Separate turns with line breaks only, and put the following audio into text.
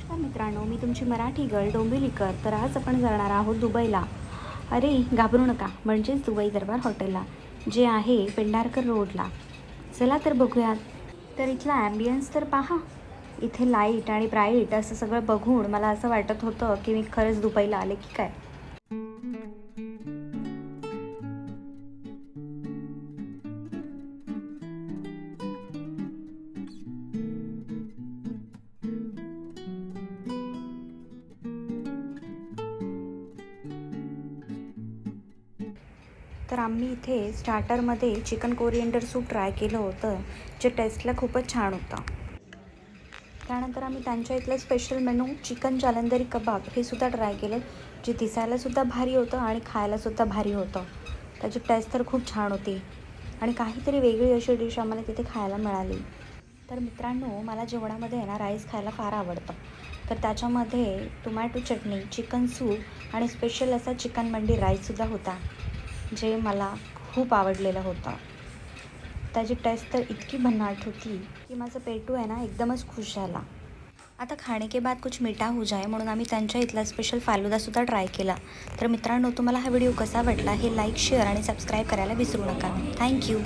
नमस्कार मित्रांनो, मी तुमची मराठी गर्ल डोंबिवलीकर. तर आज आपण जाणार आहोत दुबईला. अरे घाबरू नका, म्हणजेच दुबई दरबार हॉटेलला, जे आहे पेंढारकर रोडला. चला तर बघूयात. तर इथला ॲम्बियन्स तर पहा. इथे लाईट आणि ब्राईट असं सगळं बघून मला असं वाटत होतं की मी खरंच दुबईला आले की काय. तर आम्ही इथे स्टार्टरमध्ये चिकन कोरिएंडर सूप ट्राय केलं होतं, जे टेस्टला खूपच छान होतं. त्यानंतर आम्ही त्यांच्या इथलं स्पेशल मेनू चिकन जालंधरी कबाब हे सुद्धा ट्राय केलं, जे दिसायलासुद्धा भारी होतं आणि खायलासुद्धा भारी होतं. त्याची टेस्ट तर खूप छान होती आणि काहीतरी वेगळी अशी डिश आम्हाला तिथे खायला मिळाली. तर मित्रांनो, मला जेवणामध्ये आहे ना राईस खायला फार आवडतं. तर त्याच्यामध्ये टोमॅटो चटणी, चिकन सूप आणि स्पेशल असा चिकन मंडी राईससुद्धा होता, जे मला खूप आवडलेलं होतं. त्याची टेस्ट तर इतकी भन्नाट होती की माझं पेटू आहे ना एकदमच खुश झाला. आता खाने के बाद कुछ मीठा हो जाए म्हणून आम्ही त्यांच्या इथला स्पेशल फालुदासुद्धा ट्राय केला. तर मित्रांनो, तुम्हाला हा व्हिडिओ कसा वाटला हे लाईक, शेअर आणि सबस्क्राईब करायला विसरू नका. थँक्यू.